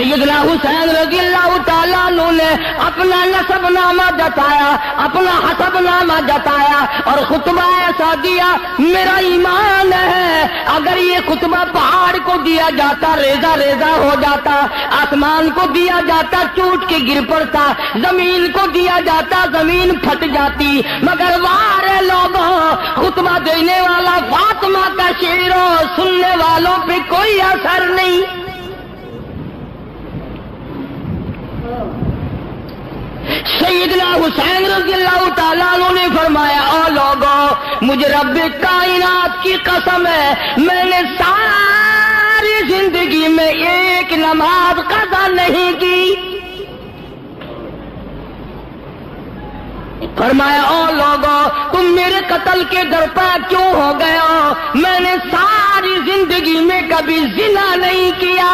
سیدنا حسین رضی اللہ تعالیٰ عنہ نے اپنا نسب نامہ جتایا، اپنا حسب نامہ جتایا اور خطبہ ایسا دیا، میرا ایمان ہے اگر یہ خطبہ پہاڑ کو دیا جاتا ریزہ ریزہ ہو جاتا، آسمان کو دیا جاتا ٹوٹ کے گر پڑتا، زمین کو دیا جاتا زمین پھٹ جاتی، مگر وارے لوگوں خطبہ دینے والا فاطمہ کا شعر سننے والوں پہ کوئی اثر نہیں۔ سیدنا حسین رضی اللہ تعالیٰ عنہ نے فرمایا، او لوگوں مجھے رب کائنات کی قسم ہے میں نے ساری زندگی میں ایک نماز قضا نہیں کی۔ فرمایا، او لوگوں تم میرے قتل کے درپا کیوں ہو گئے ہو؟ میں نے ساری زندگی میں کبھی زنا نہیں کیا۔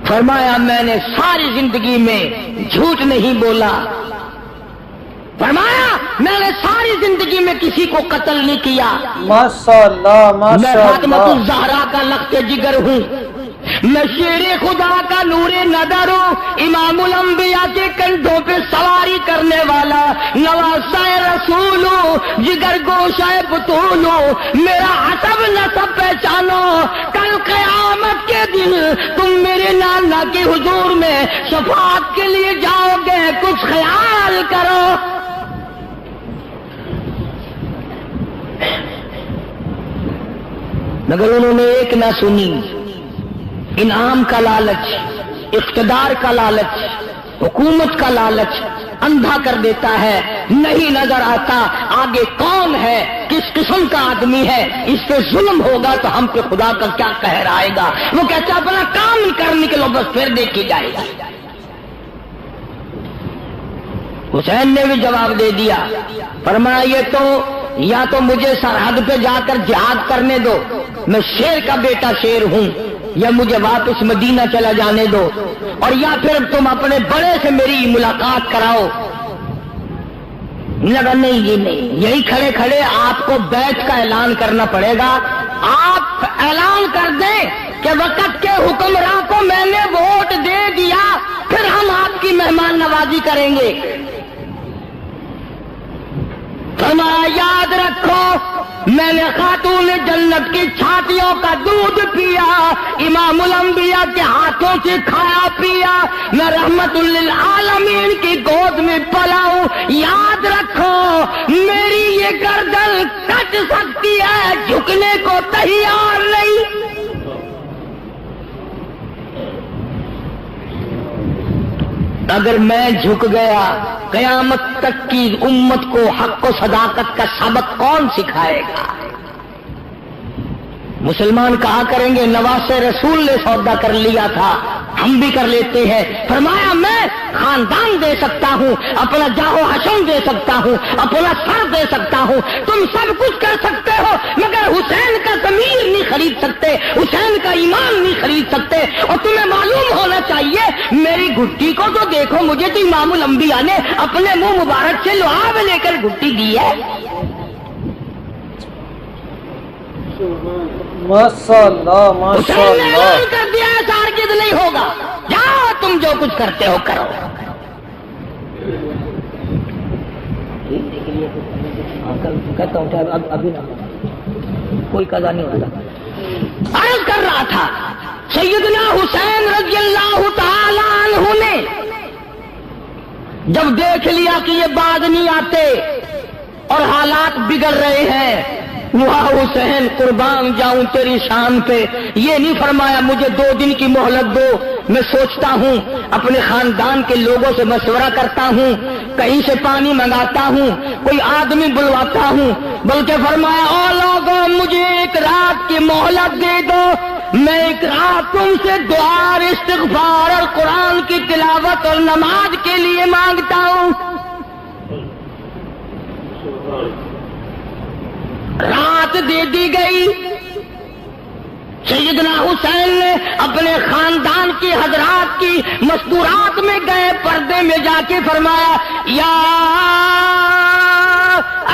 فرمایا میں نے ساری زندگی میں جھوٹ نہیں بولا۔ فرمایا میں نے ساری زندگی میں کسی کو قتل نہیں کیا۔ ماشاءاللہ میں ماشاءاللہ، فاطمہ الزہرا کا لخت جگر ہوں، میں شیر خدا کا نور نظر ہوں، امام الانبیاء کے کندھوں پہ سواری کرنے والا نواسہ رسول ہوں، جگر گوشہ بطول ہوں، میرا حسب نسب پہچانو، کل قیامت کے دن تم میرے نانا کے حضور میں شفاعت کے لیے جاؤ گے، کچھ خیال کرو۔ مگر انہوں نے ایک نہ سنی، انعام کا لالچ، اقتدار کا لالچ، حکومت کا لالچ اندھا کر دیتا ہے، نہیں نظر آتا آگے کون ہے، کس قسم کا آدمی ہے، اس پہ ظلم ہوگا تو ہم پہ خدا کا کیا قہر آئے گا۔ وہ کہتا اپنا کام کر نکلو بس پھر دیکھی جائے گا۔ حسین نے بھی جواب دے دیا، فرمایا یہ تو یا تو مجھے سرحد پہ جا کر جہاد کرنے دو، میں شیر کا بیٹا شیر ہوں، یا مجھے واپس مدینہ چلا جانے دو، اور یا پھر تم اپنے بڑے سے میری ملاقات کراؤ۔ لگا نہیں یہ نہیں، یہی کھڑے کھڑے آپ کو بیعت کا اعلان کرنا پڑے گا۔ آپ اعلان کر دیں کہ وقت کے حکمراں کو میں نے ووٹ دے دیا، پھر ہم آپ کی مہمان نوازی کریں گے۔ فرمایا یاد رکھو میں نے خاتون جنت کی چھاتیوں کا دودھ پیا، امام الانبیاء کے ہاتھوں سے کھایا پیا، میں رحمت للعالمین کی گود میں پلا ہوں، یاد رکھو میری یہ گردن کٹ سکتی ہے، جھکنے کو تیار نہیں۔ اگر میں جھک گیا قیامت تک کی امت کو حق و صداقت کا سبق کون سکھائے گا؟ مسلمان کہا کریں گے نواز رسول نے سودا کر لیا تھا، ہم بھی کر لیتے ہیں۔ فرمایا میں خاندان دے سکتا ہوں، اپنا جاہ و حشم دے سکتا ہوں، اپنا سر دے سکتا ہوں، تم سب کچھ کر سکتے ہو، مگر حسین کا ضمیر نہیں خرید سکتے، حسین کا ایمان نہیں خرید سکتے۔ اور تمہیں معلوم ہونا چاہیے میری گھٹی کو تو دیکھو، مجھے تو امام الانبیاء نے اپنے منہ مبارک سے لعاب لے کر گھٹی دی ہے۔ ماشاءاللہ حسین نے اعلان ماشاءاللہ، کر دیا ہے ہرگز نہیں ہوگا، جاؤ تم جو کچھ کرتے ہو کرو۔ کہتا ہوں ابھی نہ کوئی قضا نہیں ہوتا۔ عرض کر رہا تھا سیدنا حسین رضی اللہ تعالی عنہ نے جب دیکھ لیا کہ یہ باز نہیں آتے اور حالات بگڑ رہے ہیں، واہ حسین قربان جاؤں تیری شان پہ، یہ نہیں فرمایا مجھے 2 دن کی مہلت دو، میں سوچتا ہوں اپنے خاندان کے لوگوں سے مشورہ کرتا ہوں، کہیں سے پانی منگاتا ہوں، کوئی آدمی بلواتا ہوں، بلکہ فرمایا او لوگوں مجھے 1 رات کی مہلت دے دو، میں 1 رات تم سے دعا اور استغفار اور قرآن کی تلاوت اور نماز کے لیے مانگتا ہوں۔ رات دے دی گئی، سیدنا حسین نے اپنے خاندان کی حضرات کی مستورات میں گئے، پردے میں جا کے فرمایا یا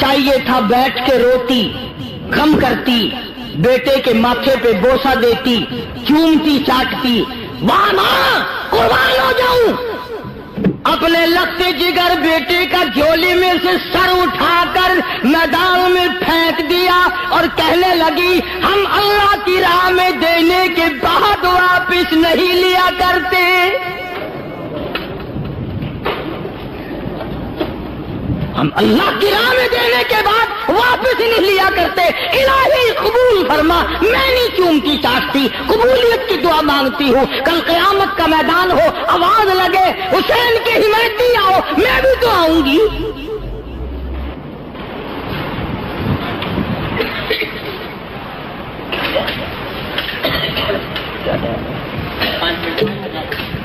چاہیے تھا بیٹھ کے روتی، غم کرتی، بیٹے کے ماتھے پہ بوسہ دیتی، چومتی چاٹتی، واہ ماں قربان ہو جاؤں۔ اپنے لگتے جگر بیٹے کا جھولی میں سے سر اٹھا کر میدان میں پھینک دیا اور کہنے لگی ہم اللہ کی راہ میں دینے کے بعد واپس نہیں لیا کرتے۔ ہم اللہ کی راہ میں دینے کے بعد واپس نہیں لیا کرتے۔ الہی قبول فرما، میں نہیں چومتی چاٹتی، قبولیت کی دعا مانگتی ہوں۔ کل قیامت کا میدان ہو، آواز لگے حسین کی حمایتی آؤ، میں بھی تو آؤں گی۔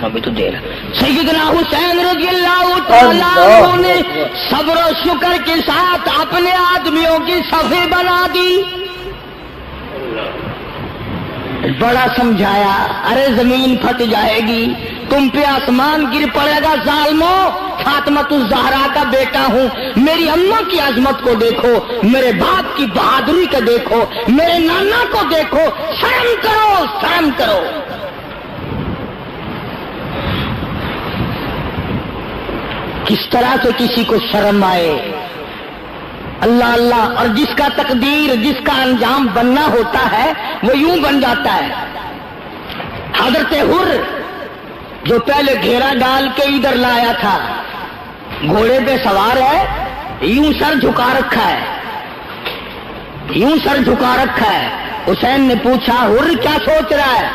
ابھی تو دیر سیدنا حسین رضی اللہ تعالیٰ عنہ نے صبر و شکر کے ساتھ اپنے آدمیوں کی صفیں بنا دی، بڑا سمجھایا، ارے زمین پھٹ جائے گی، تم پہ آسمان گر پڑے گا ظالموں، فاطمۃ الزہرا کا بیٹا ہوں، میری اماں کی عظمت کو دیکھو، میرے باپ کی بہادری کو دیکھو، میرے نانا کو دیکھو، شرم کرو شرم کرو۔ کس طرح سے کسی کو شرم آئے، اللہ اللہ، اور جس کا تقدیر، جس کا انجام بننا ہوتا ہے وہ یوں بن جاتا ہے۔ حضرت حر جو پہلے گھیرا ڈال کے ادھر لایا تھا، گھوڑے پہ سوار ہے، یوں سر جھکا رکھا ہے، یوں سر جھکا رکھا ہے۔ حسین نے پوچھا حر کیا سوچ رہا ہے؟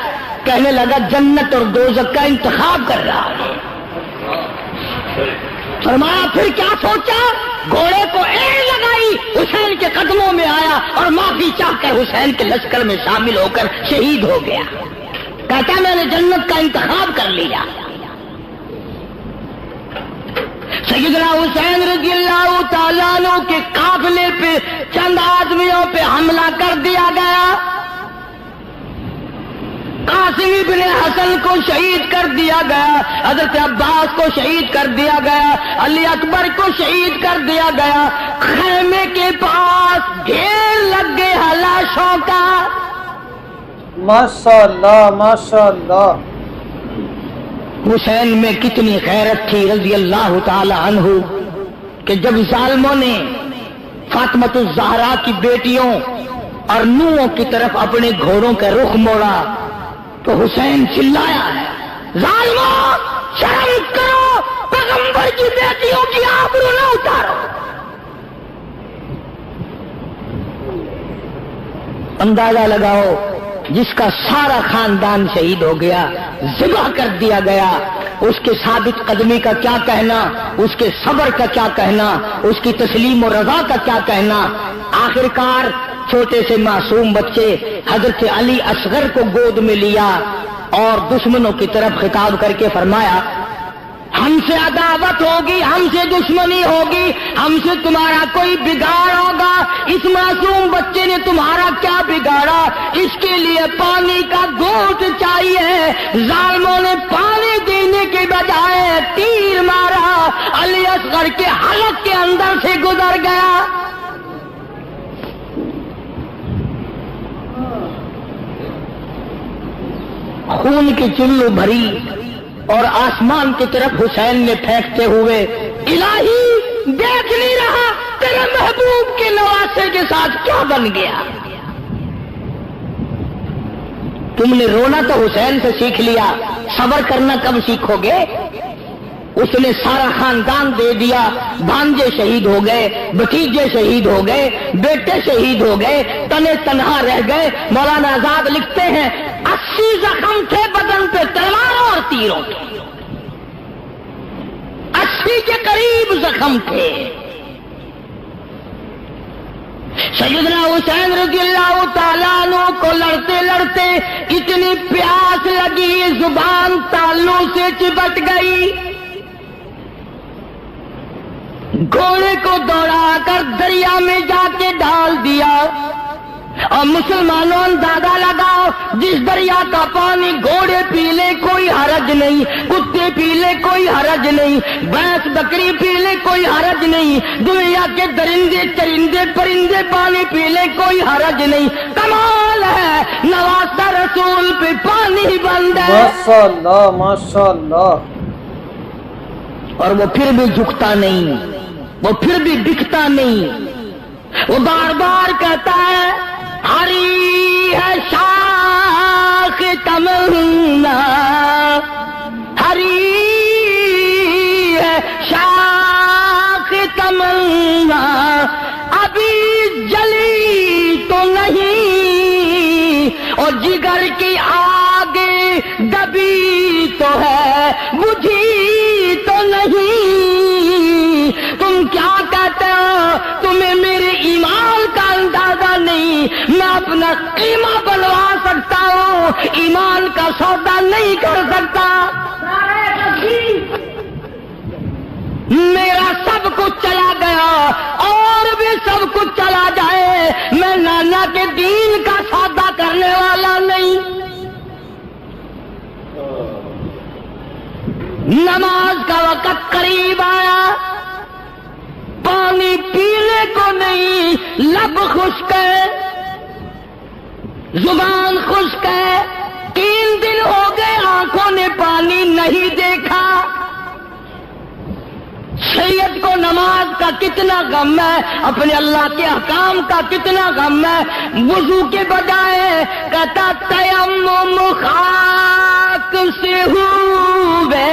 کہنے لگا جنت اور دوزخ کا انتخاب کر رہا ہے۔ فرمایا پھر کیا سوچا؟ گھوڑے کو ایڑ لگائی، حسین کے قدموں میں آیا اور معافی چاہ کر حسین کے لشکر میں شامل ہو کر شہید ہو گیا۔ کہتا میں نے جنت کا انتخاب کر لیا۔ سیدنا حسین رضی اللہ تعالیٰ عنہ کے قافلے پہ چند آدمیوں پہ حملہ کر دیا گیا، قاسم ابن حسن کو شہید کر دیا گیا، حضرت عباس کو شہید کر دیا گیا، علی اکبر کو شہید کر دیا گیا۔ خیمے کے پاس ڈھیر لگ گئے لاشوں کا۔ ماشاء اللہ ماشاء اللہ۔ حسین میں کتنی غیرت تھی رضی اللہ تعالی عنہ کہ جب ظالموں نے فاطمۃ الزہرا کی بیٹیوں اور نوحوں کی طرف اپنے گھوڑوں کا رخ موڑا تو حسین چلایا ہے ظالموں شرم کرو، پیغمبر کی بیٹیوں کی آبرو نہ اتارو۔ اندازہ لگاؤ جس کا سارا خاندان شہید ہو گیا، ذبح کر دیا گیا، اس کے ثابت قدمی کا کیا کہنا، اس کے صبر کا کیا کہنا، اس کی تسلیم و رضا کا کیا کہنا۔ آخرکار چھوٹے سے معصوم بچے حضرت علی اصغر کو گود میں لیا اور دشمنوں کی طرف خطاب کر کے فرمایا ہم سے عداوت ہوگی، ہم سے دشمنی ہوگی، ہم سے تمہارا کوئی بگاڑ ہوگا، اس معصوم بچے نے تمہارا کیا بگاڑا، اس کے لیے پانی کا گھونٹ چاہیے۔ ظالموں نے پانی دینے کے بجائے تیر مارا، علی اصغر کے حلق کے اندر سے گزر گیا۔ خون کی چلو بھری اور آسمان کی طرف حسین نے پھینکتے ہوئے الہی دیکھ نہیں رہا تیرے محبوب کے نواسے کے ساتھ کیا بن گیا۔ تم نے رونا تو حسین سے سیکھ لیا، صبر کرنا کب سیکھو گے؟ اس نے سارا خاندان دے دیا، بھانجے شہید ہو گئے، بھتیجے شہید ہو گئے، بیٹے شہید ہو گئے، تنے تنہا رہ گئے۔ مولانا آزاد لکھتے ہیں 80 زخم تھے بدن پہ تلواروں اور تیروں کے، 80 کے قریب زخم تھے۔ سیدنا حسین رضی اللہ تعالیٰ عنہ کو لڑتے لڑتے اتنی پیاس لگی زبان تالو سے چپٹ گئی، گھوڑے کو دوڑا کر دریا میں جا کے ڈال دیا۔ اور مسلمانوں اندازہ لگاؤ، جس دریا کا پانی گھوڑے پی لے کوئی حرج نہیں، کتے پی لے کوئی حرج نہیں، بھینس بکری پی لے کوئی حرج نہیں، دنیا کے درندے چرندے پرندے پانی پی لے کوئی حرج نہیں، کمال ہے نواسہ رسول پہ پانی بند ہے، ماشاء اللہ ماشاء اللہ. اور وہ پھر بھی جھکتا نہیں، وہ پھر بھی دکھتا نہیں، وہ بار بار کہتا ہے ہری ہے شاخ تمنا، ہری ہے شاخ تمنا، ابھی جلی تو نہیں، اور جگر کی آگ دبی تو ہے بجھی تو نہیں، تم کیا کہتے ہو، تمہیں میرے ایمان کا اندازہ نہیں، میں اپنا قیمہ بنوا سکتا ہوں، ایمان کا سودا نہیں کر سکتا، میرا سب کچھ چلا گیا اور بھی سب کچھ چلا جائے، میں نانا کے دین کا سودا کرنے والا نہیں. نماز کا وقت قریب آیا، پانی پینے کو نہیں، لب خشک ہے، زبان خشک ہے، 3 دن ہو گئے آنکھوں نے پانی نہیں دیکھا. سید کو نماز کا کتنا غم ہے، اپنے اللہ کے احکام کا کتنا غم ہے، وضو کے بجائے کہتا تیمم خاک سے ہوئے،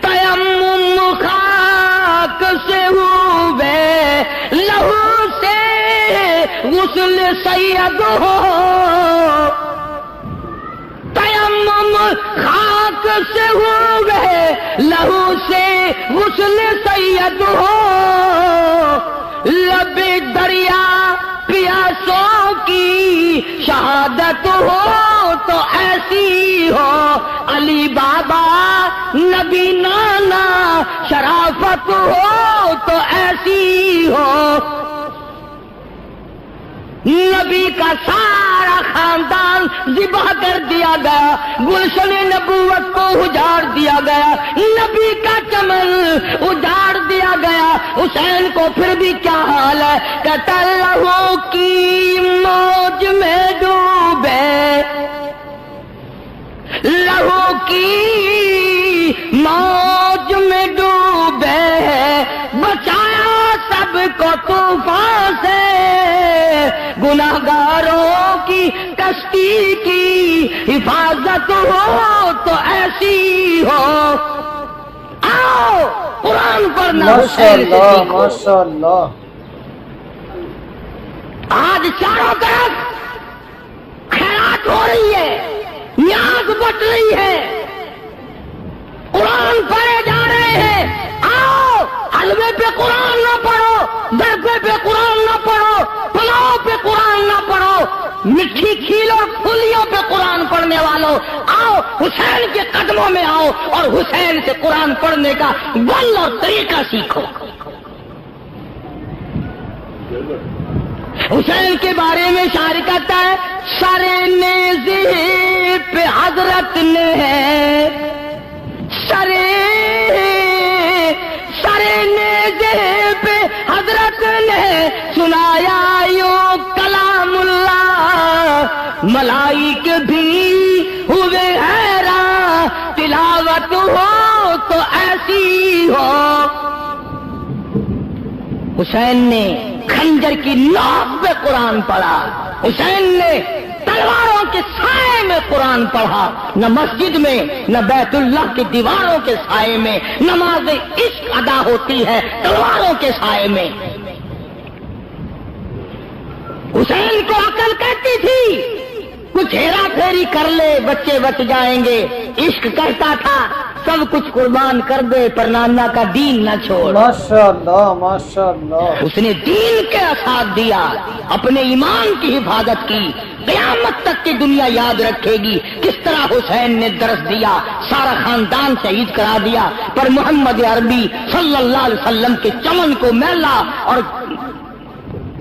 تیمم خاک سے ہوئے، لہو سے غسل سید ہو، تیمم خاک سے ہوئے، لہو سے غسل سید ہو، لب دریا پیاسوں کی شہادت ہو تو ایسی ہو، علی بابا نبی نانا شرافت ہو تو ایسی ہو. نبی کا سارا خاندان ذبح کر دیا گیا، گلشن نبوت کو اجاڑ دیا گیا، نبی کا چمن اجاڑ دیا گیا. حسین کو پھر بھی کیا حال ہے، کہتا لہو کی موج میں ڈوبے، لہو کی موج میں ڈوبے، بچایا سب کو طوفان سے، گناہگاروں کی کشتی کی حفاظت ہو تو ایسی ہو. آؤ قرآن پڑھنا ماشاء اللہ ماشاء اللہ. آج چاروں طرف خیرات ہو رہی ہے، نیاز بٹ رہی ہے، قرآن پڑھے جا رہے ہیں. آؤ حلوے پہ قرآن نہ پڑھو، دربے پہ قرآن نہ پڑھو، پلاؤ پہ قرآن نہ پڑھو، مٹھی کھیلوں اور پھولیوں پہ قرآن پڑھنے والوں آؤ حسین کے قدموں میں آؤ اور حسین سے قرآن پڑھنے کا بل اور طریقہ سیکھو. حسین کے بارے میں شاعر کہتا ہے سرے نیزے پہ حضرت نے ہے، سرے نیزے پہ حضرت نے سنایا یوں کلام اللہ، ملائک بھی ہوئے حیران، تلاوت ہو تو ایسی ہو. حسین نے خنجر کی نوک پہ قرآن پڑھا، حسین نے تلواروں کے سائے میں قرآن پڑھا، نہ مسجد میں نہ بیت اللہ کی دیواروں کے سائے میں. نماز عشق ادا ہوتی ہے تلواروں کے سائے میں. حسین کو عقل کہتی تھی کچھ ہیرا پھیری کر لے بچے بچ جائیں گے، عشق کرتا تھا سب کچھ قربان کر دے پر نانا کا دین نہ چھوڑ. ماشاءاللہ ماشاءاللہ. اس نے دین کے ساتھ دیا، اپنے ایمان کی حفاظت کی. قیامت تک کی دنیا یاد رکھے گی کس طرح حسین نے درس دیا، سارا خاندان شہید کرا دیا، پر محمد عربی صلی اللہ علیہ وسلم کے چمن کو میلا اور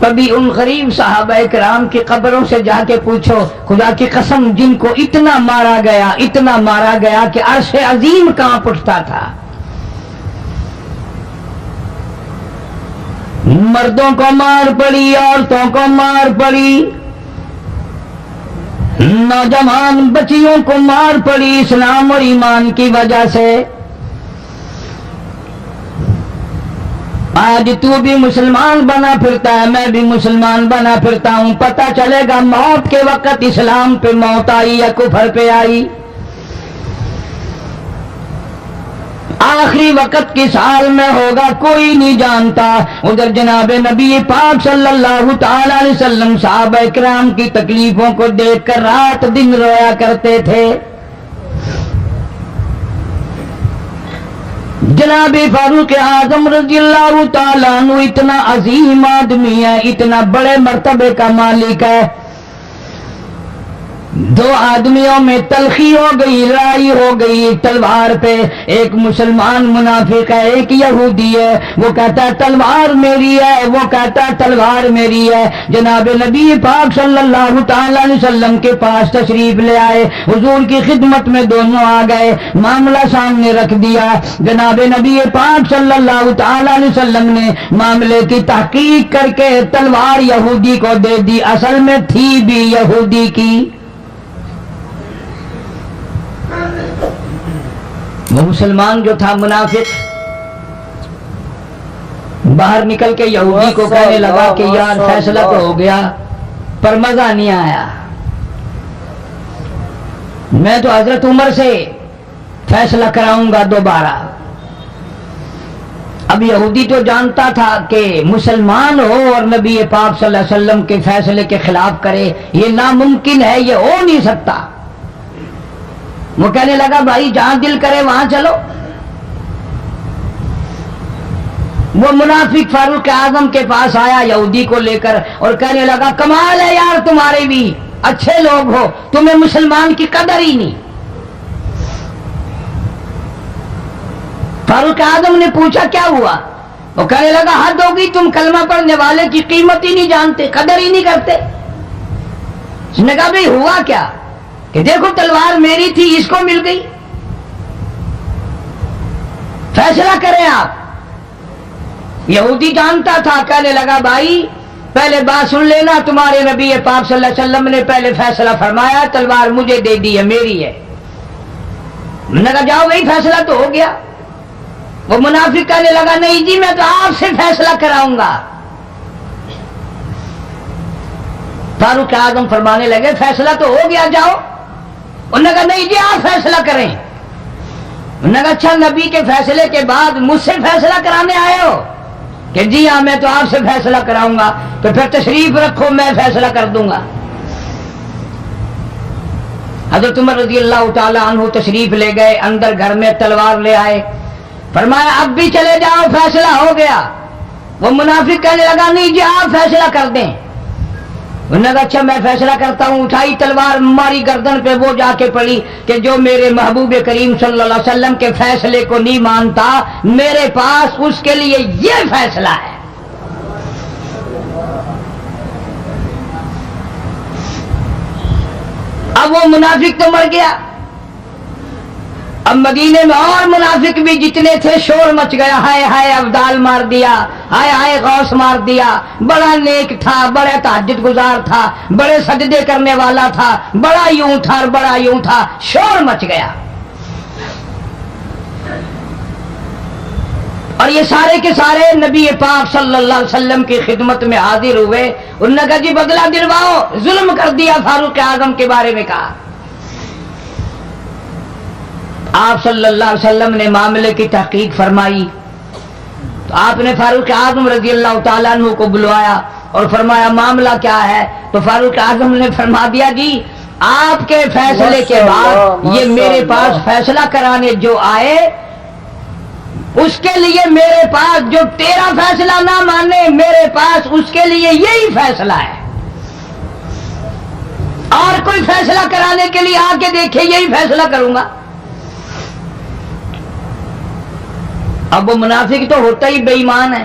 کبھی ان غریب صحابہ کرام کی قبروں سے جا کے پوچھو، خدا کی قسم جن کو اتنا مارا گیا کہ عرش عظیم کانپ اٹھتا تھا، مردوں کو مار پڑی، عورتوں کو مار پڑی، نوجوان بچیوں کو مار پڑی اسلام اور ایمان کی وجہ سے۔ آج تو بھی مسلمان بنا پھرتا ہے، میں بھی مسلمان بنا پھرتا ہوں، پتہ چلے گا موت کے وقت اسلام پہ موت آئی یا کفر پہ آئی۔ آخری وقت کس حال میں ہوگا کوئی نہیں جانتا۔ ادھر جناب نبی پاک صلی اللہ تعالی علیہ وسلم صحابہ کرام کی تکلیفوں کو دیکھ کر رات دن رویا کرتے تھے۔ جناب فاروق اعظم رضی اللہ تعالیٰ عنہ اتنا عظیم آدمی ہے، اتنا بڑے مرتبے کا مالک ہے، دو آدمیوں میں تلخی ہو گئی، لڑائی ہو گئی تلوار پہ۔ ایک مسلمان منافق ہے، ایک یہودی ہے، وہ کہتا ہے تلوار میری ہے، وہ کہتا ہے تلوار میری ہے۔ جناب نبی پاک صلی اللہ تعالی علیہ وسلم کے پاس تشریف لے آئے، حضور کی خدمت میں دونوں آ گئے، معاملہ سامنے رکھ دیا۔ جناب نبی پاک صلی اللہ تعالی علیہ وسلم نے معاملے کی تحقیق کر کے تلوار یہودی کو دے دی، اصل میں تھی بھی یہودی کی۔ وہ مسلمان جو تھا منافق باہر نکل کے یہودی کو کہنے لگا کہ یار فیصلہ تو ہو گیا پر مزہ نہیں آیا، میں تو حضرت عمر سے فیصلہ کراؤں گا دوبارہ۔ اب یہودی تو جانتا تھا کہ مسلمان ہو اور نبی پاک صلی اللہ علیہ وسلم کے فیصلے کے خلاف کرے، یہ ناممکن ہے، یہ ہو نہیں سکتا۔ وہ کہنے لگا بھائی جہاں دل کرے وہاں چلو۔ وہ منافق فاروق اعظم کے پاس آیا یہودی کو لے کر اور کہنے لگا کمال ہے یار تمہارے بھی، اچھے لوگ ہو، تمہیں مسلمان کی قدر ہی نہیں۔ فاروق اعظم نے پوچھا کیا ہوا؟ وہ کہنے لگا حد ہوگی، تم کلمہ پڑھنے والے کی قیمت ہی نہیں جانتے، قدر ہی نہیں کرتے۔ اس نے کہا بھائی ہوا کیا؟ کہ دیکھو تلوار میری تھی، اس کو مل گئی، فیصلہ کریں آپ۔ یہودی جانتا تھا، کہنے لگا بھائی پہلے بات سن لینا، تمہارے نبی پاک صلی اللہ علیہ وسلم نے پہلے فیصلہ فرمایا، تلوار مجھے دے دی ہے، میری ہے۔ میں نے کہا جاؤ بھائی فیصلہ تو ہو گیا۔ وہ منافق کہنے لگا نہیں جی میں تو آپ سے فیصلہ کراؤں گا۔ فاروق اعظم فرمانے لگے فیصلہ تو ہو گیا جاؤ۔ انہوں نے کہا نہیں جی آپ فیصلہ کریں۔ انہوں نے کہا اچھا نبی کے فیصلے کے بعد مجھ سے فیصلہ کرانے آئے ہو؟ کہ جی ہاں میں تو آپ سے فیصلہ کراؤں گا۔ تو پھر تشریف رکھو میں فیصلہ کر دوں گا۔ حضرت عمر رضی اللہ تعالی عنہ تشریف لے گئے، اندر گھر میں تلوار لے آئے، فرمایا اب بھی چلے جاؤ فیصلہ ہو گیا۔ وہ منافق کہنے لگا نہیں جی آپ فیصلہ کر دیں۔ انہوں نے کہا اچھا میں فیصلہ کرتا ہوں۔ اٹھائی تلوار، ماری گردن پہ، وہ جا کے پڑی کہ جو میرے محبوب کریم صلی اللہ علیہ وسلم کے فیصلے کو نہیں مانتا، میرے پاس اس کے لیے یہ فیصلہ ہے۔ اب وہ منافق تو مر گیا، اب مدینے میں اور منافق بھی جتنے تھے شور مچ گیا، ہائے ہائے ابدال مار دیا، ہائے ہائے غوث مار دیا، بڑا نیک تھا، بڑا تہجد گزار تھا، بڑے سجدے کرنے والا تھا، بڑا یوں تھا اور بڑا یوں تھا، شور مچ گیا۔ اور یہ سارے کے سارے نبی پاک صلی اللہ علیہ وسلم کی خدمت میں حاضر ہوئے۔ انہوں نے کہا جی بدلہ دلواؤ، ظلم کر دیا فاروق اعظم کے بارے میں کہا۔ آپ صلی اللہ علیہ وسلم نے معاملے کی تحقیق فرمائی تو آپ نے فاروق اعظم رضی اللہ تعالیٰ عنہ کو بلوایا اور فرمایا معاملہ کیا ہے؟ تو فاروق اعظم نے فرما دیا جی آپ کے فیصلے کے بعد یہ میرے پاس فیصلہ کرانے جو آئے اس کے لیے میرے پاس، جو تیرا فیصلہ نہ مانے میرے پاس اس کے لیے یہی فیصلہ ہے، اور کوئی فیصلہ کرانے کے لیے آ کے دیکھے یہی فیصلہ کروں گا۔ اب وہ منافق تو ہوتا ہی بے ایمان ہے،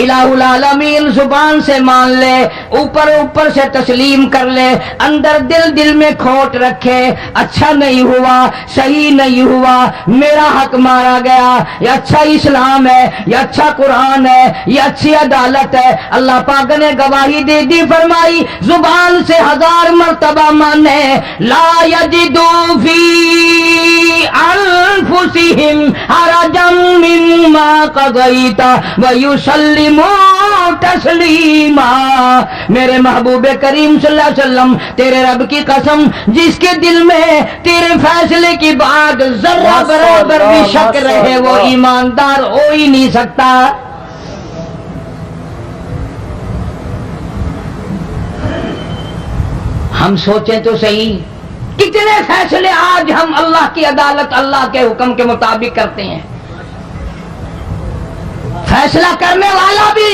الہ العالمین زبان سے مان لے، اوپر اوپر سے تسلیم کر لے، اندر دل میں کھوٹ رکھے، اچھا نہیں ہوا، صحیح نہیں ہوا، میرا حق مارا گیا، یہ اچھا اسلام ہے، یہ اچھا قرآن ہے، یہ اچھی عدالت ہے۔ اللہ پاک نے گواہی دے دی، فرمائی زبان سے 1000 مرتبہ مانے، لا یجدو فی انفسہم حرجا مما قضیت ویسلموا تسلیما۔ میرے محبوب کریم صلی اللہ علیہ وسلم، تیرے رب کی قسم، جس کے دل میں تیرے فیصلے کی بات ذرہ برابر بھی شک رہے، وہ ایماندار ہو ہی نہیں سکتا۔ ہم سوچیں تو صحیح، کتنے فیصلے آج ہم اللہ کی عدالت، اللہ کے حکم کے مطابق کرتے ہیں۔ فیصلہ کرنے والا بھی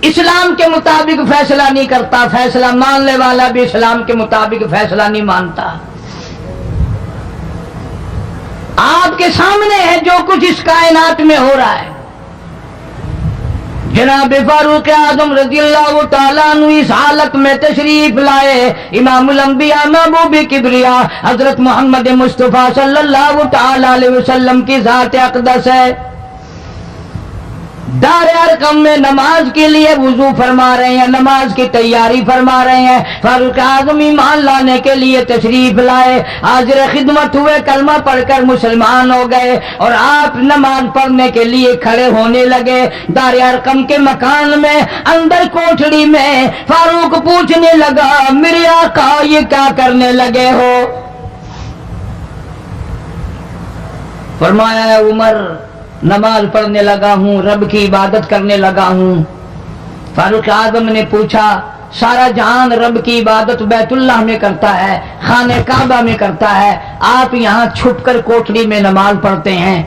اسلام کے مطابق فیصلہ نہیں کرتا، فیصلہ ماننے والا بھی اسلام کے مطابق فیصلہ نہیں مانتا۔ آپ کے سامنے ہے جو کچھ اس کائنات میں ہو رہا ہے۔ جناب فاروق اعظم رضی اللہ تعالیٰ عنہ اس حالت میں تشریف لائے، امام الانبیاء محبوب کبریا حضرت محمد مصطفیٰ صلی اللہ تعالیٰ علیہ وسلم کی ذات اقدس ہے۔ دار ارقم میں نماز کے لیے وضو فرما رہے ہیں، نماز کی تیاری فرما رہے ہیں۔ فاروق اعظم ایمان لانے کے لیے تشریف لائے، حاضر خدمت ہوئے، کلمہ پڑھ کر مسلمان ہو گئے، اور آپ نماز پڑھنے کے لیے کھڑے ہونے لگے۔ دار ارقم کے مکان میں اندر کوٹھڑی میں فاروق پوچھنے لگا، میرے آقا یہ کیا کرنے لگے ہو؟ فرمایا عمر نماز پڑھنے لگا ہوں، رب کی عبادت کرنے لگا ہوں۔ فاروق اعظم نے پوچھا، سارا جہان رب کی عبادت بیت اللہ میں کرتا ہے، خانہ کعبہ میں کرتا ہے، آپ یہاں چھپ کر کوٹھڑی میں نماز پڑھتے ہیں؟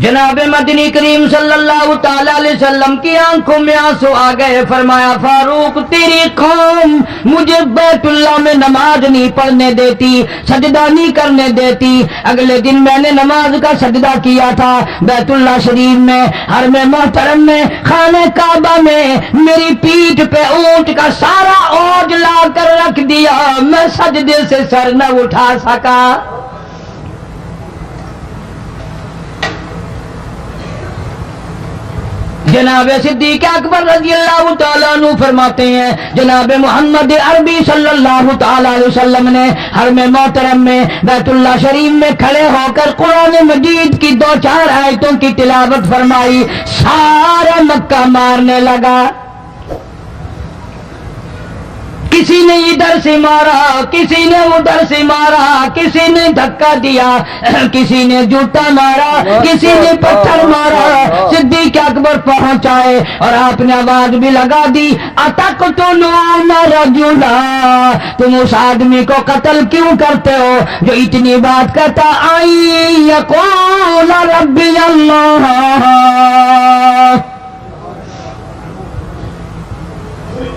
جناب مدنی کریم صلی اللہ تعالی علیہ وسلم کی آنکھوں میں آنسو آ گئے۔ فرمایا فاروق تیری قوم مجھے بیت اللہ میں نماز نہیں پڑھنے دیتی، سجدہ نہیں کرنے دیتی۔ اگلے دن میں نے نماز کا سجدہ کیا تھا بیت اللہ شریف میں، حرم محترم میں، خانہ کعبہ میں، میری پیٹھ پہ اونٹ کا سارا اوج لا کر رکھ دیا، میں سجدے سے سر نہ اٹھا سکا۔ جناب صدیق اکبر رضی اللہ تعالیٰ عنہ فرماتے ہیں، جناب محمد عربی صلی اللہ تعالیٰ علیہ وسلم نے حرم محترم میں بیت اللہ شریف میں کھڑے ہو کر قرآن مجید کی 2-4 آیتوں کی تلاوت فرمائی، سارا مکہ مارنے لگا۔ کسی نے ادھر سے مارا، کسی نے ادھر سے مارا، کسی نے دھکا دیا، کسی نے جوتا مارا، کسی نے پتھر مارا۔ صدیق اکبر پہنچ آئے اور آپ نے آواز بھی لگا دی، اتقتلون رجلا، تم اس آدمی کو قتل کیوں کرتے ہو جو اتنی بات کہتا، آئی یقول ربی اللہ،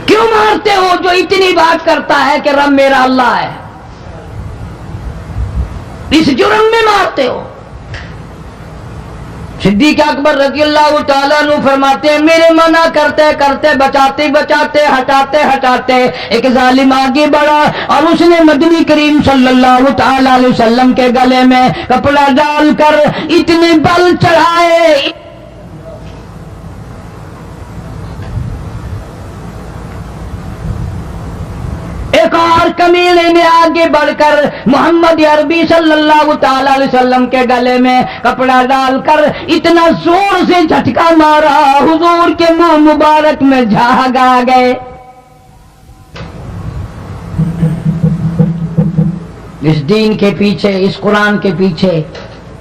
کیوں مارتے ہو جو اتنی بات کرتا ہے کہ رب میرا اللہ ہے؟ اس جرم میں مارتے ہو۔ صدیق اکبر رضی اللہ تعالیٰ عنہ فرماتے ہیں، میرے منع کرتے کرتے، بچاتے بچاتے، ہٹاتے ہٹاتے ایک ظالم آگے بڑھا اور اس نے مدنی کریم صلی اللہ تعالیٰ علیہ وسلم کے گلے میں کپڑا ڈال کر اتنے بل چڑھائے۔ ایک اور کمینے نے آگے بڑھ کر محمد عربی صلی اللہ تعالی علیہ وسلم کے گلے میں کپڑا ڈال کر اتنا زور سے جھٹکا مارا، حضور کے منہ مبارک میں جھاگ آ گئے۔ اس دین کے پیچھے، اس قرآن کے پیچھے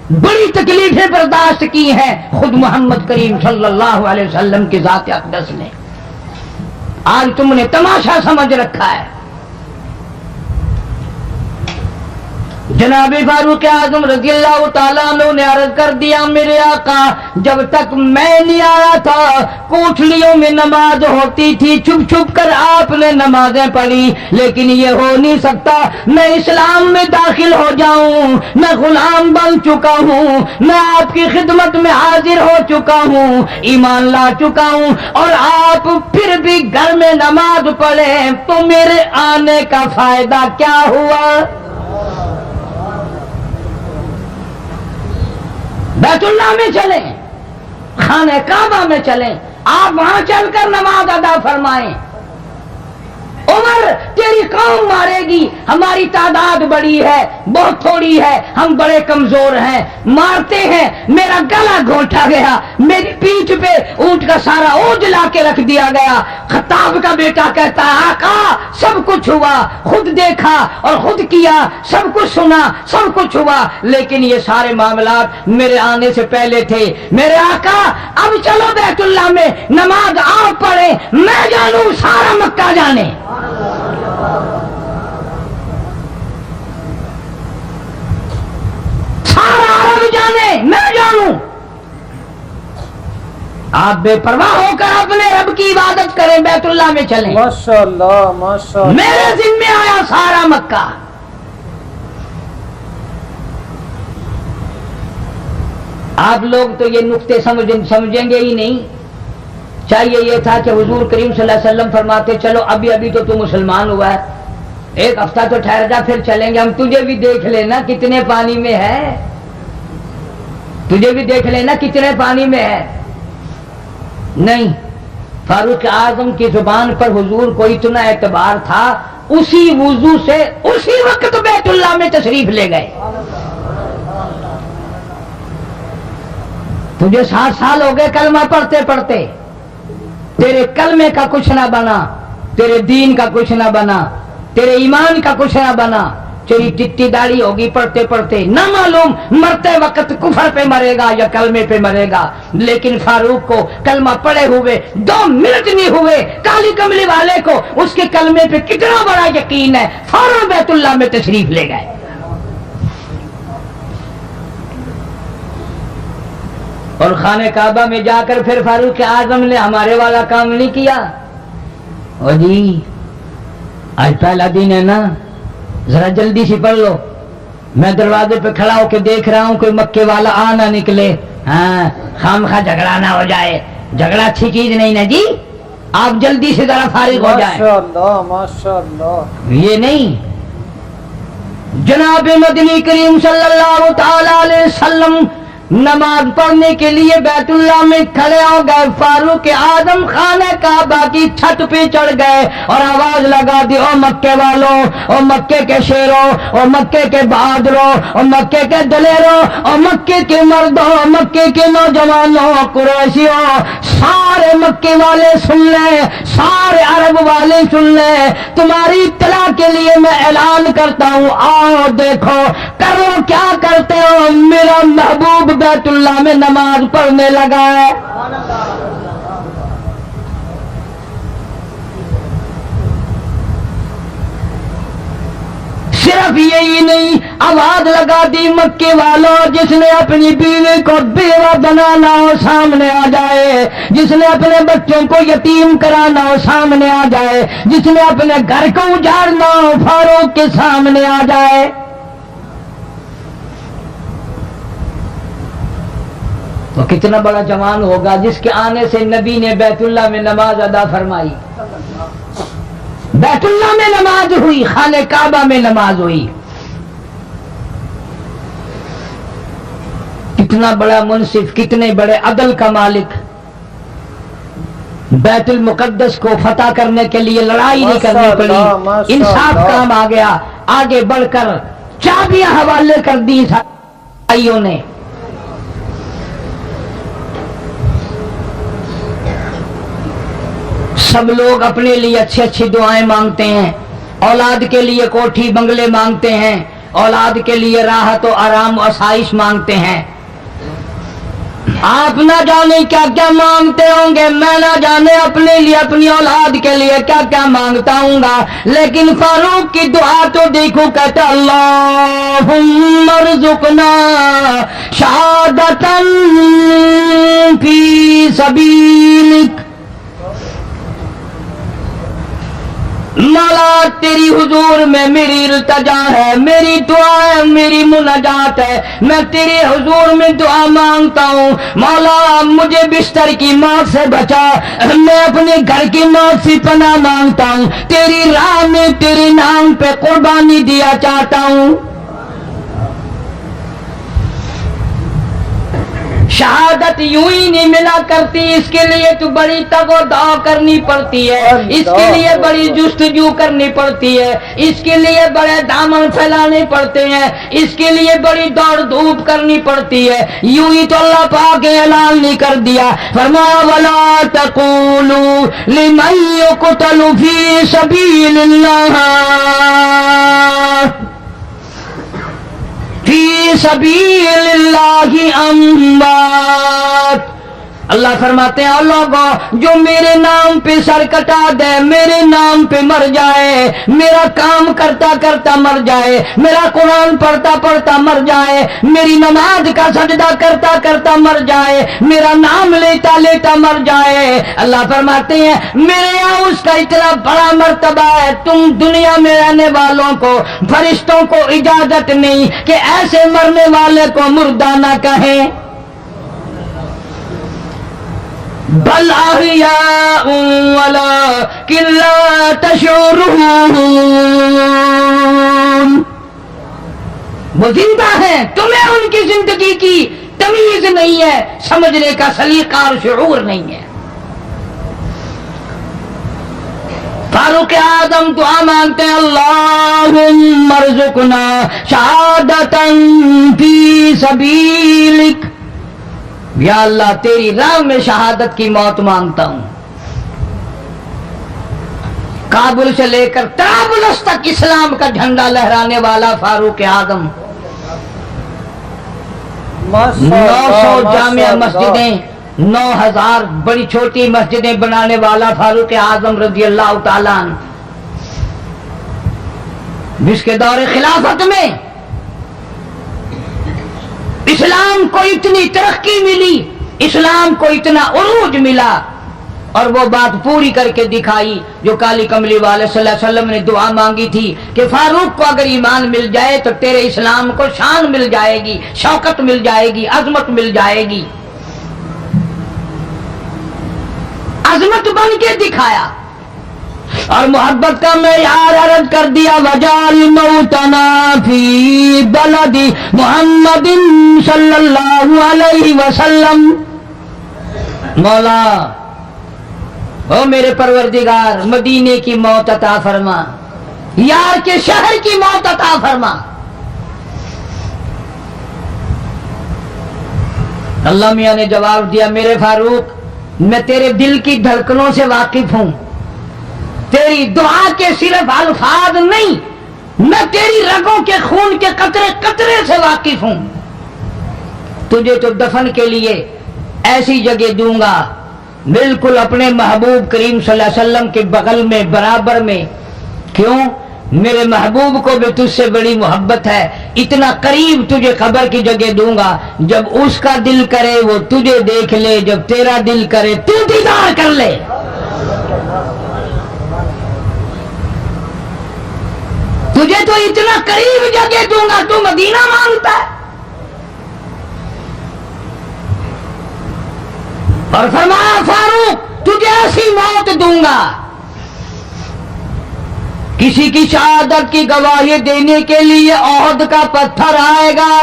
بڑی تکلیفیں برداشت کی ہیں خود محمد کریم صلی اللہ علیہ وسلم کی ذات اقدس نے۔ آج تم نے تماشا سمجھ رکھا ہے۔ جناب فاروق اعظم رضی اللہ تعالیٰ عنہ نے عرض کر دیا میرے آقا جب تک میں نہیں آیا تھا کوٹھلیوں میں نماز ہوتی تھی، چھپ چھپ کر آپ نے نمازیں پڑھی، لیکن یہ ہو نہیں سکتا میں اسلام میں داخل ہو جاؤں، میں غلام بن چکا ہوں، میں آپ کی خدمت میں حاضر ہو چکا ہوں، ایمان لا چکا ہوں، اور آپ پھر بھی گھر میں نماز پڑھیں تو میرے آنے کا فائدہ کیا ہوا؟ بیت اللہ میں چلیں، خانہ کعبہ میں چلیں، آپ وہاں چل کر نماز ادا فرمائیں۔ عمر تیری قوم مارے گی، ہماری تعداد بڑی ہے، بہت تھوڑی ہے، ہم بڑے کمزور ہیں، مارتے ہیں، میرا گلا گھونٹا گیا، میری پیٹھ پہ اونٹ کا سارا اوج لا کے رکھ دیا گیا۔ خطاب کا بیٹا کہتا ہے آقا سب کچھ ہوا، خود دیکھا اور خود کیا، سب کچھ سنا، سب کچھ ہوا، لیکن یہ سارے معاملات میرے آنے سے پہلے تھے۔ میرے آقا اب چلو بیت اللہ میں نماز آپ پڑھیں، میں جانوں سارا مکہ جانے۔ سارا عرب جانے، میں جانوں۔ آپ بے پرواہ ہو کر اپنے رب کی عبادت کریں، بیت اللہ میں چلیں۔ ماشاءاللہ ماشاءاللہ، میرے ذمہ آیا سارا مکہ۔ آپ لوگ تو یہ نقطے سمجھیں گے ہی نہیں۔ چاہیے یہ تھا کہ حضور کریم صلی اللہ علیہ وسلم فرماتے چلو ابھی تو مسلمان ہوا ہے، ایک ہفتہ تو ٹھہر جا پھر چلیں گے، ہم تجھے بھی دیکھ لینا کتنے پانی میں ہے، تجھے بھی دیکھ لینا کتنے پانی میں ہے۔ نہیں، فاروق اعظم کی زبان پر حضور کو اتنا اعتبار تھا، اسی وضو سے اسی وقت بیت اللہ میں تشریف لے گئے۔ تجھے 60 سال ہو گئے کلمہ پڑھتے پڑھتے، تیرے کلمے کا کچھ نہ بنا، تیرے دین کا کچھ نہ بنا، تیرے ایمان کا کچھ نہ بنا، تیری ٹٹی داڑھی ہوگی پڑھتے پڑھتے، نہ معلوم مرتے وقت کفر پہ مرے گا یا کلمے پہ مرے گا۔ لیکن فاروق کو کلمہ پڑھے ہوئے 2 منٹ نہیں ہوئے، کالی کملی والے کو اس کے کلمے پہ کتنا بڑا یقین ہے، فوراً بیت اللہ میں تشریف لے گئے۔ اور خانہ کعبہ میں جا کر پھر فاروق اعظم نے ہمارے والا کام نہیں کیا، او جی آج پہلا دن ہے نا، ذرا جلدی سے پڑھ لو، میں دروازے پہ کھڑا ہو کے دیکھ رہا ہوں کوئی مکے والا آ نہ نکلے، ہاں خامخواہ جھگڑا نہ ہو جائے، جھگڑا اچھی چیز نہیں نا جی، آپ جلدی سے ذرا فارغ ہو جائیں۔ ماشاءاللہ ماشاءاللہ، یہ نہیں، جناب مدنی کریم صلی اللہ تعالی علیہ وسلم نماز پڑھنے کے لیے بیت اللہ میں کھڑے ہو گئے، فاروق اعظم خانہ کعبہ کی چھت پہ چڑھ گئے اور آواز لگا دی، او مکے والوں، او مکے کے شیروں، او مکے کے بہادروں، او مکے کے دلیروں، او مکے کے مردوں، او مکے کے نوجوانوں، قریشیوں، سارے مکے والے سن لیں، سارے عرب والے سن لیں، تمہاری اطلاع کے لیے میں اعلان کرتا ہوں، آؤ دیکھو کرو کیا کرتے ہو، میرا محبوب بیت اللہ میں نماز پڑھنے لگا ہے۔ صرف یہی نہیں، آواز لگا دی مکے والوں، جس نے اپنی بیوی کو بیوہ بنانا ہو سامنے آ جائے، جس نے اپنے بچوں کو یتیم کرانا ہو سامنے آ جائے، جس نے اپنے گھر کو اجاڑنا ہو فاروق کے سامنے آ جائے۔ تو کتنا بڑا جوان ہوگا جس کے آنے سے نبی نے بیت اللہ میں نماز ادا فرمائی، بیت اللہ میں نماز ہوئی، خانہ کعبہ میں نماز ہوئی۔ کتنا بڑا منصف، کتنے بڑے عدل کا مالک، بیت المقدس کو فتح کرنے کے لیے لڑائی نہیں کرنی پڑی، انصاف کام آ گیا، آگے بڑھ کر چابیاں حوالے کر دی بھائیوں نے۔ سب لوگ اپنے لیے اچھی اچھی دعائیں مانگتے ہیں، اولاد کے لیے کوٹھی بنگلے مانگتے ہیں، اولاد کے لیے راحت و آرام و آسائش مانگتے ہیں، آپ نہ جانے کیا کیا مانگتے ہوں گے، میں نہ جانے اپنے لیے اپنی اولاد کے لیے کیا کیا مانگتا ہوں گا، لیکن فاروق کی دعا تو دیکھو، کہتا اللہم ارزقنا شہادتاً فی سبیلک، مولا تیری حضور میں میری التجا ہے، میری دعا ہے، میری مناجات ہے، میں تیرے حضور میں دعا مانگتا ہوں، مولا مجھے بستر کی موت سے بچا، میں اپنے گھر کی موت سے پناہ مانگتا ہوں، تیری راہ میں تیرے نام پہ قربانی دیا چاہتا ہوں۔ شہادت یوں ہی نہیں ملا کرتی، اس کے لیے تو بڑی تگ و دو کرنی پڑتی ہے، اس کے لیے بڑی جستجو کرنی پڑتی ہے، اس کے لیے بڑے دامن پھیلانے پڑتے ہیں، اس کے لیے بڑی دوڑ دھوپ کرنی پڑتی ہے، یوں ہی تو اللہ پاک نے اعلان نہیں کر دیا، فرمایا وَلَا تَقُولُوا لِمَن يُقْتَلُ فِي سَبِيلِ اللَّهِ فی سبیل اللہ اموات، اللہ فرماتے ہیں اور لوگوں جو میرے نام پہ سر کٹا دے، میرے نام پہ مر جائے، میرا کام کرتا کرتا مر جائے، میرا قرآن پڑھتا پڑھتا مر جائے، میری نماز کا سجدہ کرتا کرتا مر جائے، میرا نام لیتا لیتا مر جائے، اللہ فرماتے ہیں میرے یہاں اس کا اتنا بڑا مرتبہ ہے، تم دنیا میں رہنے والوں کو، فرشتوں کو اجازت نہیں کہ ایسے مرنے والے کو مردہ نہ کہیں، بل احیاء ولکن لا تشعرون، وہ زندہ ہیں، تمہیں ان کی زندگی کی تمیز نہیں ہے، سمجھنے کا سلیقہ اور شعور نہیں ہے۔ فاروق اعظم دعا مانگتے ہیں اللہم ارزقنا شہادتاً فی سبیلک، یا اللہ تیری راہ میں شہادت کی موت مانگتا ہوں۔ کابل سے لے کر طرابلس تک اسلام کا جھنڈا لہرانے والا فاروق اعظم، 900 جامع مسجدیں، 9000 بڑی چھوٹی مسجدیں بنانے والا فاروق اعظم رضی اللہ تعالیٰ عنہ، جس کے دور خلافت میں اسلام کو اتنی ترقی ملی، اسلام کو اتنا عروج ملا، اور وہ بات پوری کر کے دکھائی جو کالی کملی والے صلی اللہ علیہ وسلم نے دعا مانگی تھی کہ فاروق کو اگر ایمان مل جائے تو تیرے اسلام کو شان مل جائے گی، شوکت مل جائے گی، عظمت مل جائے گی، عظمت بن کے دکھایا، اور محبت کا معیار عرض کر دیا وجعل موتنا فی بلد محمد صلی اللہ علیہ وسلم، مولا او میرے پروردگار مدینے کی موت عطا فرما، یار کے شہر کی موت عطا فرما۔ اللہ میاں نے جواب دیا میرے فاروق میں تیرے دل کی دھڑکنوں سے واقف ہوں، تیری دعا کے صرف الفاظ نہیں، میں تیری رگوں کے خون کے قطرے قطرے سے واقف ہوں، تجھے تو دفن کے لیے ایسی جگہ دوں گا بالکل اپنے محبوب کریم صلی اللہ علیہ وسلم کے بغل میں برابر میں، کیوں؟ میرے محبوب کو بھی تجھ سے بڑی محبت ہے، اتنا قریب تجھے قبر کی جگہ دوں گا، جب اس کا دل کرے وہ تجھے دیکھ لے، جب تیرا دل کرے تو دیدار کر لے۔ تجھے تو اتنا قریب جگہ دوں گا، تو مدینہ مانگتا ہے، اور فرمایا فاروق تجھے ایسی موت دوں گا، کسی کی شہادت کی گواہی دینے کے لیے احد کا پتھر آئے گا،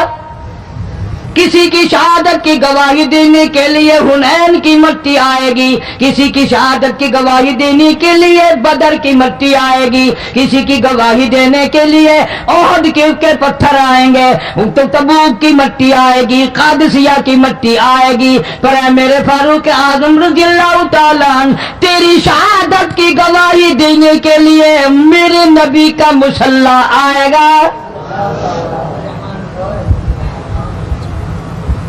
کسی کی شہادت کی گواہی دینے کے لیے حنین کی مٹی آئے گی، کسی کی شہادت کی گواہی دینے کے لیے بدر کی مٹی آئے گی، کسی کی گواہی دینے کے لیے احد کے پتھر آئیں گے، تو تبوک کی مٹی آئے گی، قادسیہ کی مٹی آئے گی، پر اے میرے فاروق اعظم رضی اللہ تعالیٰ عنہ تیری شہادت کی گواہی دینے کے لیے میرے نبی کا مصلی آئے گا،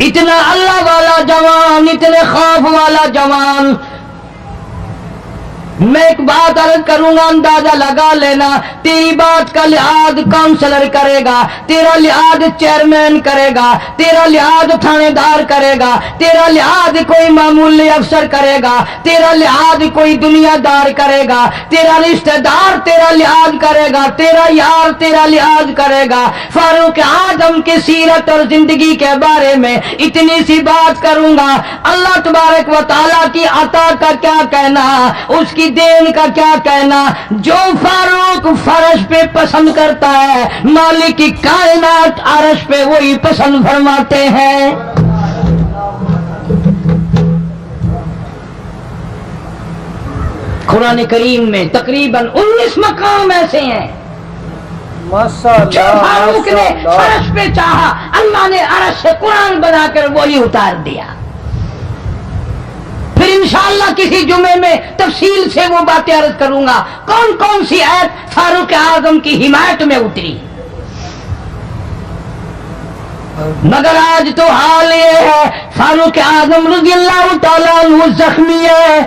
اتنا اللہ والا جوان، اتنے خوف والا جوان. میں ایک بات عرض کروں گا، اندازہ لگا لینا. تیری بات کا لحاظ کاؤنسلر کرے گا، تیرا لحاظ چیئرمین کرے گا، تیرا لحاظ تھانے دار کرے گا، تیرا لحاظ کوئی معمولی افسر کرے گا، تیرا لحاظ کوئی دنیا دار کرے گا، تیرا رشتہ دار تیرا لحاظ کرے گا، تیرا یار تیرا لحاظ کرے گا. فاروق اعظم کی سیرت اور زندگی کے بارے میں اتنی سی بات کروں گا. اللہ تبارک و تعالیٰ کی عطا کا کیا کہنا، اس کی دین کا کیا کہنا. جو فاروق فرش پہ پسند کرتا ہے، مالک کی کائنات عرش پہ وہی پسند فرماتے ہیں. قرآن کریم میں تقریباً 19 مقام ایسے ہیں جو فاروق نے فرش پہ چاہا، اللہ نے عرش سے قرآن بنا کر وہی اتار دیا. پھر انشاءاللہ کسی جمعے میں تفصیل سے وہ باتیں عرض کروں گا کون کون سی آیت فاروق اعظم کی حمایت میں اتری. مگر آج تو حال یہ ہے، فاروق اعظم رضی اللہ تعالیٰ عنہ زخمی ہے،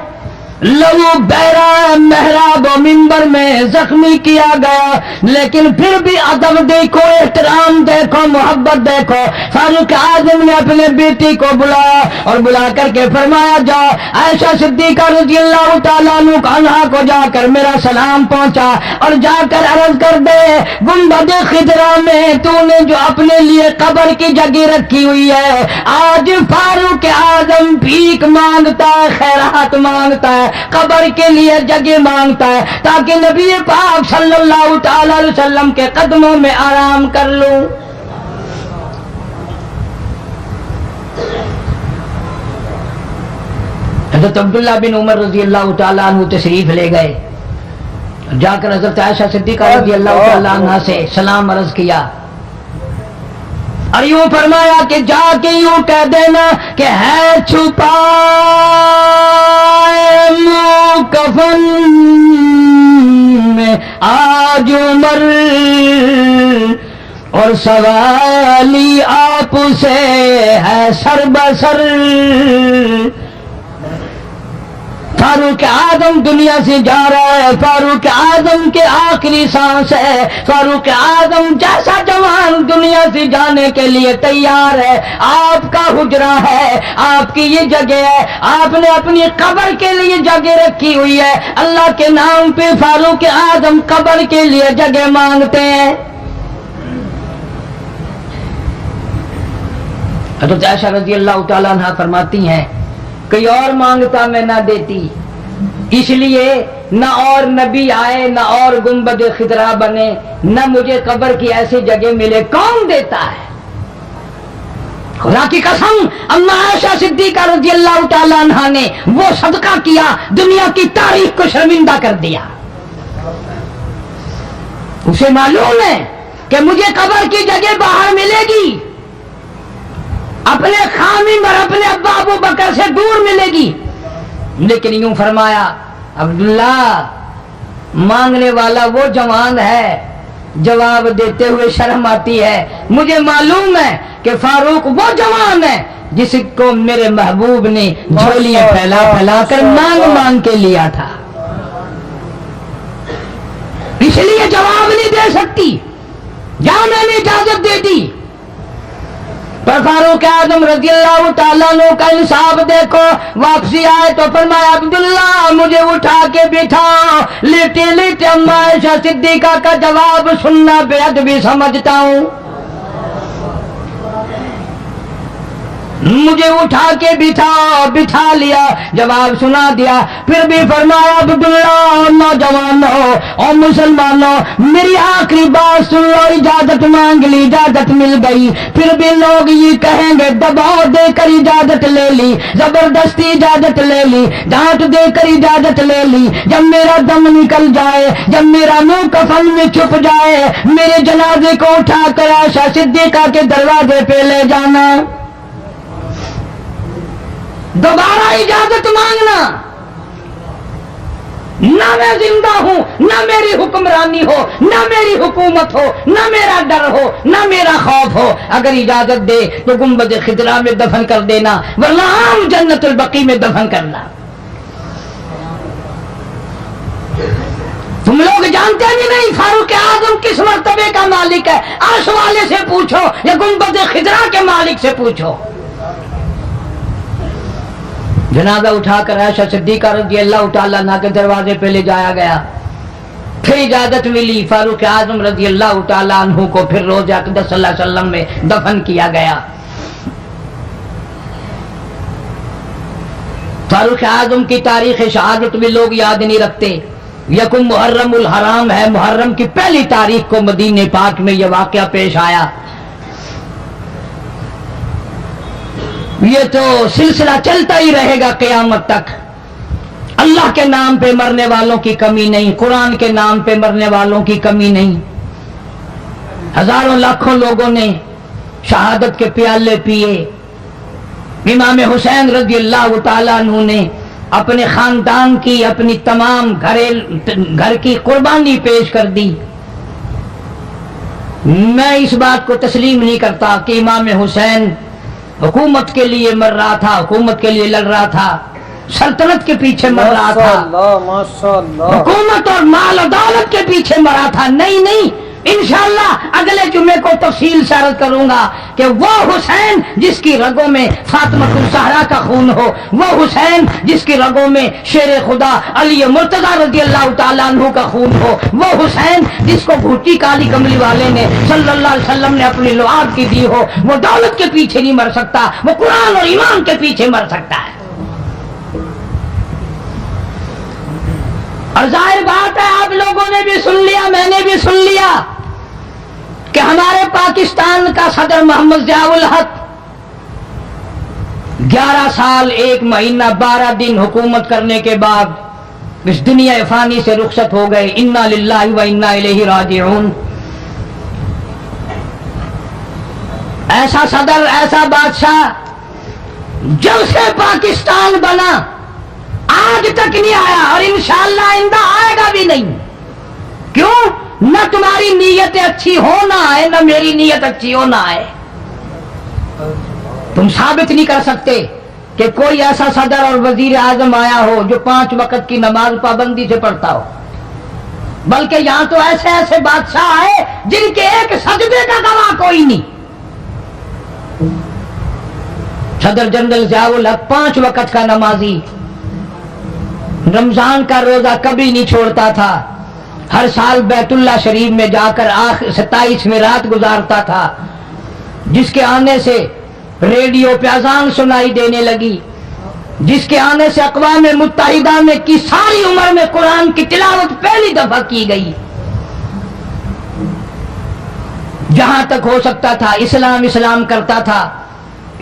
لہو بہرا محراب و منبر میں زخمی کیا گیا، لیکن پھر بھی ادب دیکھو، احترام دیکھو، محبت دیکھو. فاروق اعظم نے اپنے بیٹی کو بلایا اور بلا کر کے فرمایا، جا عائشہ صدیقہ رضی اللہ تعالیٰ عنہا کو جا کر میرا سلام پہنچا اور جا کر عرض کر دے، گنبد خضرا میں تو نے جو اپنے لیے قبر کی جگہ رکھی ہوئی ہے، آج فاروق اعظم بھیک مانگتا ہے، خیرات مانگتا ہے، قبر کے لیے جگہ مانگتا ہے تاکہ نبی پاک صلی اللہ تعالی علیہ وسلم کے قدموں میں آرام کر لوں. حضرت عبداللہ بن عمر رضی اللہ تعالیٰ عنہ تشریف لے گئے، جا کر حضرت عائشہ صدیقہ رضی اللہ تعالیٰ عنہ سے سلام عرض کیا اور یوں فرمایا کہ جا کے یوں کہہ دینا کہ ہے چھپا کفن میں آج عمر اور سوالی آپ سے ہے سر بسر. فاروق اعظم دنیا سے جا رہا ہے، فاروق اعظم کے آخری سانس ہے، فاروق اعظم جیسا جوان دنیا سے جانے کے لیے تیار ہے. آپ کا حجرہ ہے، آپ کی یہ جگہ ہے، آپ نے اپنی قبر کے لیے جگہ رکھی ہوئی ہے. اللہ کے نام پہ فاروق اعظم قبر کے لیے جگہ مانگتے ہیں. حضرت عائشہ رضی اللہ تعالیٰ عنہ فرماتی ہیں، کوئی اور مانگتا میں نہ دیتی، اس لیے نہ اور نبی آئے، نہ اور گنبد خضرا بنے، نہ مجھے قبر کی ایسی جگہ ملے. کون دیتا ہے؟ خدا کی قسم، اما عائشہ صدیقہ رضی اللہ تعالیٰ عنہ نے وہ صدقہ کیا، دنیا کی تاریخ کو شرمندہ کر دیا. اسے معلوم ہے کہ مجھے قبر کی جگہ باہر ملے گی، اپنے خامن اور اپنے ابا ابو بکر سے دور ملے گی. لیکن یوں فرمایا، عبداللہ مانگنے والا وہ جوان ہے، جواب دیتے ہوئے شرم آتی ہے. مجھے معلوم ہے کہ فاروق وہ جوان ہے جس کو میرے محبوب نے جھولیاں پھیلا پھیلا کر مانگ مانگ کے لیا تھا، اس لیے جواب نہیں دے سکتی. جہاں میں نے اجازت دے دی. پر فاروق اعظم رضی اللہ تعالیٰ عنہ کا انصاف دیکھو، واپسی آئے تو فرمایا، عبداللہ مجھے اٹھا کے بٹھا. لیٹے لیٹے اما عائشہ صدیقہ کا جواب سننا بے ادبی سمجھتا ہوں. مجھے اٹھا کے بٹھا لیا، جواب سنا دیا. پھر بھی فرمایا، عبداللہ نوجوانوں اور مسلمانوں، میری آخری بات سن لو. اجازت مانگ لی، اجازت مل گئی. پھر بھی لوگ یہ کہیں گے دباؤ دے کر اجازت لے لی، زبردستی اجازت لے لی، ڈانٹ دے کر اجازت لے لی. جب میرا دم نکل جائے، جب میرا منہ کفن میں چھپ جائے، میرے جنازے کو اٹھا کر عائشہ صدیقہ کے دروازے پہ لے جانا. دوبارہ اجازت مانگنا. نہ میں زندہ ہوں، نہ میری حکمرانی ہو، نہ میری حکومت ہو، نہ میرا ڈر ہو، نہ میرا خوف ہو، اگر اجازت دے تو گنبد خضرا میں دفن کر دینا، ورنہ عام جنت البقیع میں دفن کرنا۔ تم لوگ جانتے بھی نہیں فاروق اعظم کس مرتبے کا مالک ہے، عرش والے سے پوچھو یا گنبد خضرا کے مالک سے پوچھو۔ جنازہ اٹھا کر عائشہ صدیقہ رضی اللہ تعالیٰ عنہا کے دروازے پہ لے جایا گیا، پھر اجازت ملی، فاروق اعظم رضی اللہ تعالیٰ عنہ کو پھر روضہ اقدس صلی اللہ علیہ وسلم میں دفن کیا گیا۔ فاروق اعظم کی تاریخ شہادت بھی لوگ یاد نہیں رکھتے۔ یکم محرم الحرام ہے، محرم کی پہلی تاریخ کو مدینہ پاک میں یہ واقعہ پیش آیا۔ یہ تو سلسلہ چلتا ہی رہے گا قیامت تک۔ اللہ کے نام پہ مرنے والوں کی کمی نہیں، قرآن کے نام پہ مرنے والوں کی کمی نہیں۔ ہزاروں لاکھوں لوگوں نے شہادت کے پیالے پیے۔ امام حسین رضی اللہ تعالیٰ عنہ نے اپنے خاندان کی، اپنی تمام گھر کی قربانی پیش کر دی۔ میں اس بات کو تسلیم نہیں کرتا کہ امام حسین حکومت کے لیے مر رہا تھا، حکومت کے لیے لڑ رہا تھا، سلطنت کے پیچھے مر رہا تھا، حکومت اور مال و دولت کے پیچھے مرا تھا۔ نہیں، انشاءاللہ اگلے جمعے کو تفصیل سے عرض کروں گا کہ وہ حسین جس کی رگوں میں فاطمہ الزہرا کا خون ہو، وہ حسین جس کی رگوں میں شیر خدا علی مرتضیٰ رضی اللہ تعالیٰ عنہ کا خون ہو، وہ حسین جس کو بھوٹی کالی کملی والے نے صلی اللہ علیہ وسلم نے اپنی لعاب کی دی ہو، وہ دولت کے پیچھے نہیں مر سکتا، وہ قرآن اور ایمان کے پیچھے مر سکتا ہے۔ اور ظاہر بات ہے آپ لوگوں نے بھی سن لیا، میں نے بھی سن لیا کہ ہمارے پاکستان کا صدر محمد ضیاء الحق 11 سال 1 مہینہ 12 دن حکومت کرنے کے بعد اس دنیا فانی سے رخصت ہو گئے۔ انا للہ و انا الیہ راجعون۔ ایسا صدر، ایسا بادشاہ جب سے پاکستان بنا آج تک نہیں آیا، اور انشاءاللہ آئندہ آئے گا بھی نہیں۔ کیوں؟ نہ تمہاری نیت اچھی ہو نہ آئے، نہ میری نیت اچھی ہو نہ آئے۔ تم ثابت نہیں کر سکتے کہ کوئی ایسا صدر اور وزیر اعظم آیا ہو جو 5 وقت کی نماز پابندی سے پڑھتا ہو، بلکہ یہاں تو ایسے ایسے بادشاہ آئے جن کے ایک سجدے کا گواہ کوئی نہیں۔ صدر جنرل ضیاء الحق 5 وقت کا نمازی، رمضان کا روزہ کبھی نہیں چھوڑتا تھا، ہر سال بیت اللہ شریف میں جا کر 27ویں رات گزارتا تھا، جس کے آنے سے ریڈیو پہ اذان سنائی دینے لگی، جس کے آنے سے اقوام متحدہ میں کی ساری عمر میں قرآن کی تلاوت پہلی دفعہ کی گئی۔ جہاں تک ہو سکتا تھا اسلام کرتا تھا،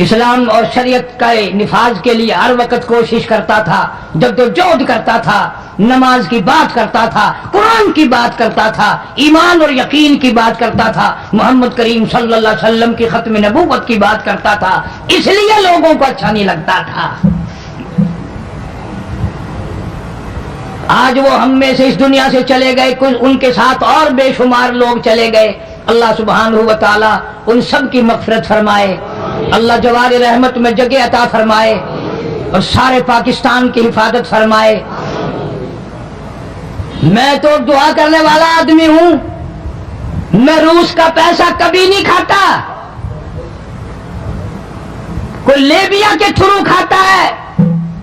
اسلام اور شریعت کا نفاذ کے لیے ہر وقت کوشش کرتا تھا، جدوجہد کرتا تھا، نماز کی بات کرتا تھا، قرآن کی بات کرتا تھا، ایمان اور یقین کی بات کرتا تھا، محمد کریم صلی اللہ علیہ وسلم کی ختم نبوت کی بات کرتا تھا، اس لیے لوگوں کو اچھا نہیں لگتا تھا۔ آج وہ ہم میں سے اس دنیا سے چلے گئے، کچھ ان کے ساتھ اور بے شمار لوگ چلے گئے۔ اللہ سبحانہ و تعالی ان سب کی مغفرت فرمائے، اللہ جوار رحمت میں جگہ عطا فرمائے اور سارے پاکستان کی حفاظت فرمائے۔ میں تو دعا کرنے والا آدمی ہوں، میں روس کا پیسہ کبھی نہیں کھاتا، کوئی لیبیا کے تھرو کھاتا ہے،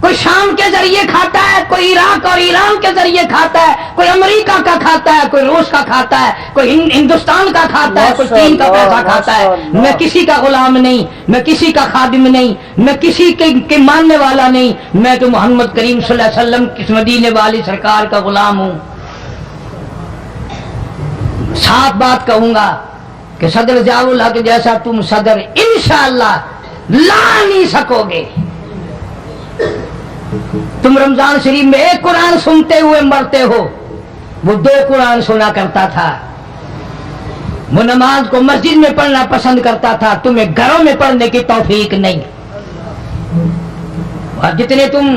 کوئی شام کے ذریعے کھاتا ہے، کوئی عراق اور ایران کے ذریعے کھاتا ہے، کوئی امریکہ کا کھاتا ہے، کوئی روس کا کھاتا ہے، کوئی ہندوستان کا کھاتا ہے، کوئی چین کا پیسہ کھاتا ہے۔ میں کسی کا غلام نہیں، میں کسی کا خادم نہیں، میں کسی کے ماننے والا نہیں، میں تو محمد کریم صلی اللہ علیہ وسلم کی مدینے والی سرکار کا غلام ہوں۔ صاف بات کہوں گا کہ صدر ضیاء الحق جیسا تم صدر انشاءاللہ لا نہیں سکو گے۔ تم رمضان شریف میں ایک قرآن سنتے ہوئے مرتے ہو، وہ 2 قرآن سنا کرتا تھا، وہ نماز کو مسجد میں پڑھنا پسند کرتا تھا، تمہیں گھروں میں پڑھنے کی توفیق نہیں۔ اور جتنے تم